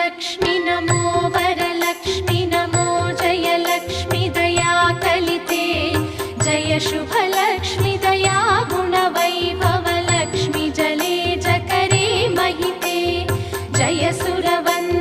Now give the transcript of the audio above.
लक्ष्मी नमो वरलक्ष्मी नमो जय लक्ष्मी दया कलिते जय शुभ लक्ष्मी दया गुण वैभव लक्ष्मी जले जकरे महिते जय सुरवन्दिते